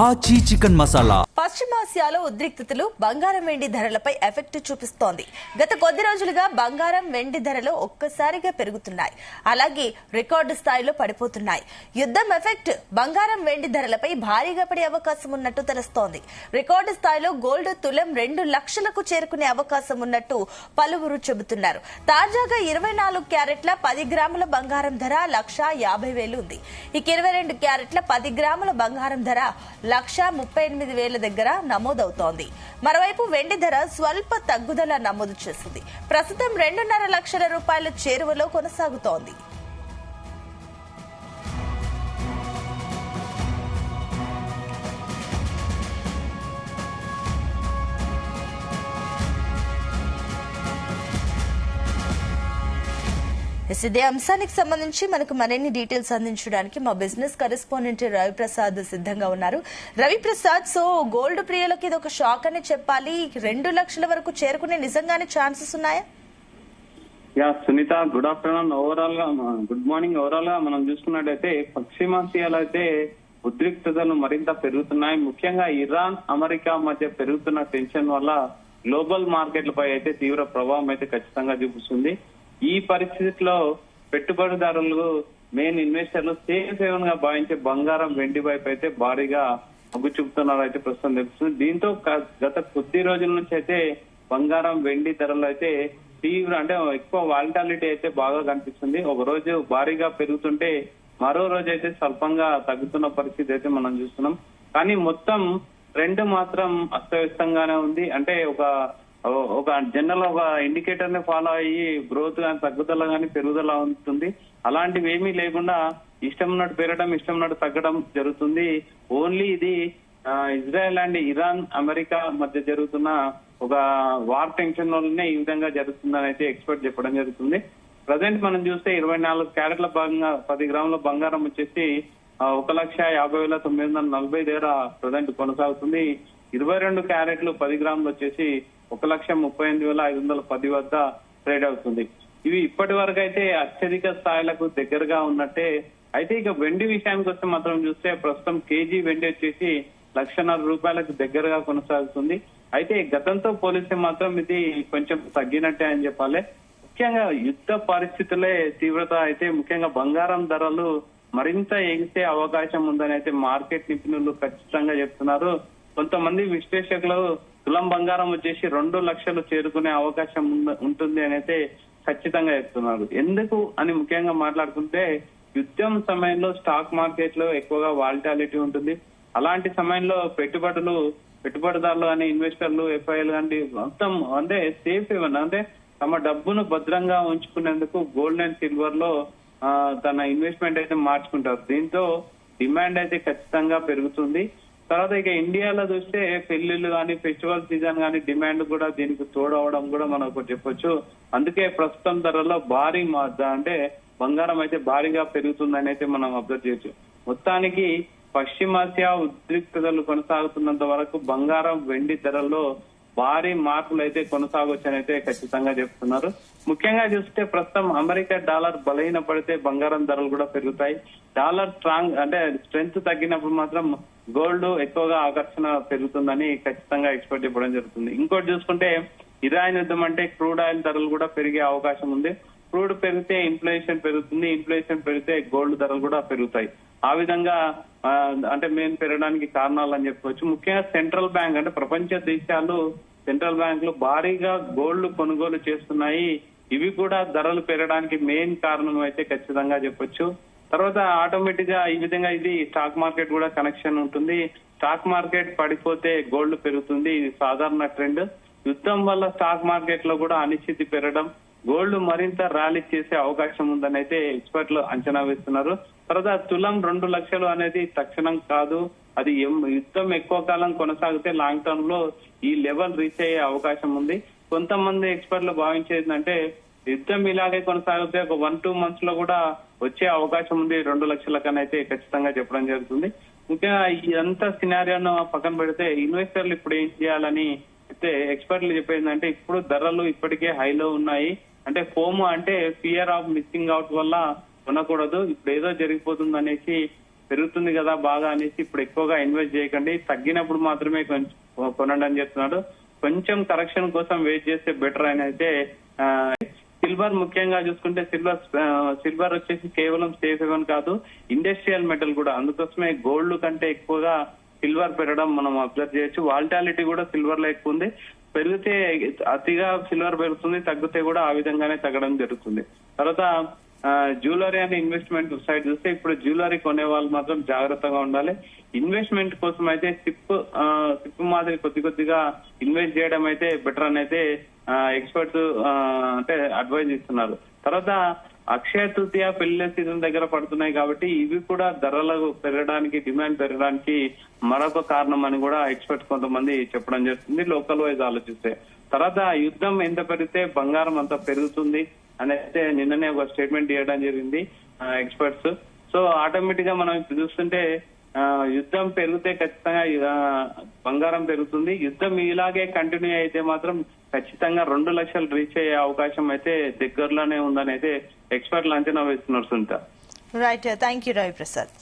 ఆచి చికెన్ మసాలా. పశ్చిమాసియాలో ఉద్రిక్తతలు బంగారం వెండి ధరలపై ఎఫెక్ట్ చూపిస్తోంది. గత కొద్ది రోజులుగా బంగారం వెండి ధరలు ఒక్కసారిగా పెరుగుతున్నాయి, అలాగే రికార్డు స్థాయిలో పడిపోతున్నాయి. యుద్ధం ఎఫెక్ట్ బంగారం వెండి ధరలపై భారీగా పడే అవకాశం ఉన్నట్టు తెలుస్తోంది. రికార్డు స్థాయిలో గోల్డ్ తులం 2 లక్షలకు చేరుకునే అవకాశం ఉన్నట్టు పలువురు చెబుతున్నారు. తాజాగా 24 క్యారెట్ల 10 గ్రాముల బంగారం ధర 1,50,000 ఉంది. ఇక 22 క్యారెట్ల 10 గ్రాముల బంగారం ధర 1,38,000 దగ్గర నమోదవుతోంది. మరోవైపు వెండి ధర స్వల్ప తగ్గుదల నమోదు చేసింది. ప్రస్తుతం 2.5 లక్షల రూపాయల చేరువలో కొనసాగుతోంది. ఇదే అంశానికి సంబంధించి మనకు మరిన్ని డీటెయిల్స్ అందించడానికి మా బిజినెస్ కరెస్పాండెంట్ రవిప్రసాద్ సిద్ధంగా ఉన్నారు. రవిప్రసాద్, సో గోల్డ్ ప్రియులకి ఇది ఒక షాక్ అని చెప్పాలి. 2 లక్షల వరకు చేరుకునే నిజంగానే ఛాన్సెస్ ఉన్నాయా? Sunitha, good afternoon. Good morning. Overall గా మనం చూసుకున్నట్టయితే పశ్చిమాసియాలో అయితే ఉద్రిక్తతలు మరింత పెరుగుతున్నాయి. ముఖ్యంగా ఇరాన్ అమెరికా మధ్య పెరుగుతున్న టెన్షన్ వల్ల గ్లోబల్ మార్కెట్లపై అయితే తీవ్ర ప్రభావం అయితే ఖచ్చితంగా చూపిస్తుంది. ఈ పరిస్థితిలో పెట్టుబడిదారులు, మెయిన్ ఇన్వెస్టర్లు సేఫ్ హేవన్ గా భావించే బంగారం వెండి వైపు అయితే భారీగా మొగ్గు చూపుతున్నారు అయితే ప్రస్తుతం తెలుస్తుంది. దీంతో గత కొద్ది రోజుల నుంచి అయితే బంగారం వెండి ధరలు అయితే తీవ్ర అంటే ఎక్కువ వాలిటాలిటీ అయితే బాగా కనిపిస్తుంది. ఒక రోజు భారీగా పెరుగుతుంటే మరో రోజు అయితే స్వల్పంగా తగ్గుతున్న పరిస్థితి అయితే మనం చూస్తున్నాం. కానీ మొత్తం ట్రెండ్ మాత్రం అస్తవ్యస్తంగానే ఉంది. అంటే ఒక జనరల్ ఒక ఇండికేటర్ ని ఫాలో అయ్యి గ్రోత్ కానీ తగ్గుదల కానీ పెరుగుదల ఉంటుంది. అలాంటివి ఏమీ లేకుండా ఇష్టం ఉన్నట్టు పెరగడం, ఇష్టం ఉన్నట్టు తగ్గడం జరుగుతుంది. ఓన్లీ ఇది ఇజ్రాయెల్ అండ్ ఇరాన్ అమెరికా మధ్య జరుగుతున్న ఒక వార్ టెన్షన్ వల్లనే ఈ విధంగా జరుగుతుందని అయితే ఎక్స్పర్ట్ చెప్పడం జరుగుతుంది. ప్రజెంట్ మనం చూస్తే 24 క్యారెట్ల 10 గ్రాముల బంగారం వచ్చేసి 1,50,940 దగ్గర ప్రజెంట్ కొనసాగుతుంది. 22 క్యారెట్లు 10 గ్రాములు వచ్చేసి 1,38,510 వద్ద ట్రేడ్ అవుతుంది. ఇవి ఇప్పటి వరకు అయితే అత్యధిక స్థాయిలకు దగ్గరగా ఉన్నట్టే. అయితే ఇక వెండి విషయానికి వస్తే మాత్రం చూస్తే ప్రస్తుతం కేజీ వెండి వచ్చేసి 1,50,000 రూపాయలకు దగ్గరగా కొనసాగుతుంది. అయితే గతంతో పోలిస్తే మాత్రం ఇది కొంచెం తగ్గినట్టే అని చెప్పాలి. ముఖ్యంగా యుద్ధ పరిస్థితులే తీవ్రత అయితే ముఖ్యంగా బంగారం ధరలు మరింత ఎగిసే అవకాశం ఉందని అయితే మార్కెట్ నిపుణులు ఖచ్చితంగా చెప్తున్నారు. కొంతమంది విశ్లేషకులు తులం బంగారం వచ్చేసి 2 లక్షలు చేరుకునే అవకాశం ఉంటుంది అని అయితే ఖచ్చితంగా చెప్తున్నారు. ఎందుకు అని ముఖ్యంగా మాట్లాడుకుంటే యుద్ధం సమయంలో స్టాక్ మార్కెట్ లో ఎక్కువగా వాలిటాలిటీ ఉంటుంది. అలాంటి సమయంలో పెట్టుబడిదారులు కానీ ఇన్వెస్టర్లు, ఎఫ్ఐలు కానీ మొత్తం అంటే సేఫ్ ఏమన్నా అంటే తమ డబ్బును భద్రంగా ఉంచుకునేందుకు గోల్డ్ అండ్ సిల్వర్ లో తన ఇన్వెస్ట్మెంట్ అయితే మార్చుకుంటారు. దీంతో డిమాండ్ అయితే ఖచ్చితంగా పెరుగుతుంది. తర్వాత ఇక ఇండియాలో చూస్తే పెళ్లిళ్ళు కానీ ఫెస్టివల్ సీజన్ కానీ డిమాండ్ కూడా దీనికి తోడవడం కూడా మనం ఒకటి చెప్పొచ్చు. అందుకే ప్రస్తుతం ధరలో భారీ అంటే బంగారం అయితే భారీగా పెరుగుతుందని అయితే మనం అబ్జర్వ్ చేయొచ్చు. మొత్తానికి పశ్చిమాసియా ఉద్రిక్తతలు కొనసాగుతున్నంత వరకు బంగారం వెండి ధరల్లో భారీ మార్పులు అయితే కొనసాగొచ్చని అయితే ఖచ్చితంగా చెప్తున్నారు. ముఖ్యంగా చూస్తే ప్రస్తుతం అమెరికా డాలర్ బలహీన పడితే బంగారం ధరలు కూడా పెరుగుతాయి. డాలర్ స్ట్రాంగ్ అంటే స్ట్రెంగ్త్ తగ్గినప్పుడు మాత్రం గోల్డ్ ఎక్కువగా ఆకర్షణ పెరుగుతుందని ఖచ్చితంగా ఎక్స్పెక్ట్ చెప్పడం జరుగుతుంది. ఇంకోటి చూసుకుంటే ఇరాన్ యుద్ధం అంటే క్రూడ్ ఆయిల్ ధరలు కూడా పెరిగే అవకాశం ఉంది. క్రూడ్ పెరిగితే ఇన్ఫ్లేషన్ పెరుగుతుంది, ఇన్ఫ్లేషన్ పెరిగితే గోల్డ్ ధరలు కూడా పెరుగుతాయి. ఆ విధంగా అంటే మెయిన్ పెరగడానికి కారణాలు అని చెప్పుకోవచ్చు. ముఖ్యంగా సెంట్రల్ బ్యాంక్ అంటే ప్రపంచ దేశాలు సెంట్రల్ బ్యాంకులు భారీగా గోల్డ్ కొనుగోలు చేస్తున్నాయి. ఇవి కూడా ధరలు పెరగడానికి మెయిన్ కారణం అయితే ఖచ్చితంగా చెప్పొచ్చు. తర్వాత ఆటోమేటిక్ గా ఈ విధంగా ఇది స్టాక్ మార్కెట్ కూడా కనెక్షన్ ఉంటుంది. స్టాక్ మార్కెట్ పడిపోతే గోల్డ్ పెరుగుతుంది, ఇది సాధారణ ట్రెండ్. యుద్ధం వల్ల స్టాక్ మార్కెట్ లో కూడా అనిశ్చితి పెరగడం, గోల్డ్ మరింత ర్యాలీ చేసే అవకాశం ఉందని అయితే ఎక్స్పర్ట్లు అంచనా వేస్తున్నారు. తర్వాత తులం 2 లక్షలు అనేది తక్షణం కాదు, అది యుద్ధం ఎక్కువ కాలం కొనసాగితే లాంగ్ టర్మ్ లో ఈ లెవెల్ రీచ్ అయ్యే అవకాశం ఉంది. కొంతమంది ఎక్స్పర్ట్లు భావించేది అంటే యుద్ధం ఇలాగే కొనసాగితే ఒక 1-2 months లో కూడా వచ్చే అవకాశం ఉంది 2 లక్షల కన్నా అయితే ఖచ్చితంగా చెప్పడం జరుగుతుంది. ముఖ్యంగా ఇదంతా సినారియోను పక్కన పెడితే ఇన్వెస్టర్లు ఇప్పుడు ఏం చేయాలని అయితే ఎక్స్పర్ట్లు చెప్పేది ఇప్పుడు ధరలు ఇప్పటికే హైలో ఉన్నాయి. అంటే ఫోమో అంటే ఫియర్ ఆఫ్ మిస్సింగ్ అవుట్ వల్ల కొనకూడదు. ఇప్పుడు ఏదో జరిగిపోతుంది అనేసి పెరుగుతుంది కదా బాగా అనేసి ఇప్పుడు ఎక్కువగా ఇన్వెస్ట్ చేయకండి, తగ్గినప్పుడు మాత్రమే కొనండి అని చెప్తున్నాడు. కొంచెం కరెక్షన్ కోసం వెయిట్ చేస్తే బెటర్ అని అయితే సిల్వర్ ముఖ్యంగా చూసుకుంటే సిల్వర్ వచ్చేసి కేవలం సేఫ్ హెవెన్ కాదు, ఇండస్ట్రియల్ మెటల్ కూడా. అందుకోసమే గోల్డ్ కంటే ఎక్కువగా సిల్వర్ పెరగడం మనం అబ్జర్వ్ చేయొచ్చు. వాల్టాలిటీ కూడా సిల్వర్ లో ఎక్కువ ఉంది. పెరిగితే అతిగా సిల్వర్ పెరుగుతుంది, తగ్గితే కూడా ఆ విధంగానే తగ్గడం జరుగుతుంది. తర్వాత జ్యువెలరీ అనే ఇన్వెస్ట్మెంట్ సైడ్ చూస్తే ఇప్పుడు జ్యువెలరీ కొనే వాళ్ళు మాత్రం జాగ్రత్తగా ఉండాలి. ఇన్వెస్ట్మెంట్ కోసం అయితే సిప్ మాదిరి కొద్దిగా ఇన్వెస్ట్ చేయడం అయితే బెటర్ అని అయితే ఎక్స్పర్ట్స్ అంటే అడ్వైజ్ ఇస్తున్నారు. తర్వాత అక్షయ తృతీయ పెళ్లి సీజన్ దగ్గర పడుతున్నాయి కాబట్టి ఇవి కూడా ధరలు పెరగడానికి, డిమాండ్ పెరగడానికి మరొక కారణం అని కూడా ఎక్స్పర్ట్స్ కొంతమంది చెప్పడం జరుగుతుంది లోకల్ వైజ్ ఆలోచిస్తే. తర్వాత యుద్ధం ఎంత పెరిగితే బంగారం అంత పెరుగుతుంది అని అయితే నిన్ననే ఒక స్టేట్మెంట్ ఇవ్వడం జరిగింది ఎక్స్పర్ట్స్. సో ఆటోమేటిక్ గా మనం ఇప్పుడు చూస్తుంటే యుద్ధం పెరిగితే ఖచ్చితంగా బంగారం పెరుగుతుంది. యుద్ధం ఇలాగే కంటిన్యూ అయితే మాత్రం ఖచ్చితంగా 2 లక్షలు రీచ్ అయ్యే అవకాశం అయితే దగ్గరలోనే ఉందని అయితే ఎక్స్పర్ట్లు అంచనా వేస్తున్నారు Sunitha. Right, thank you Ravi Prasad.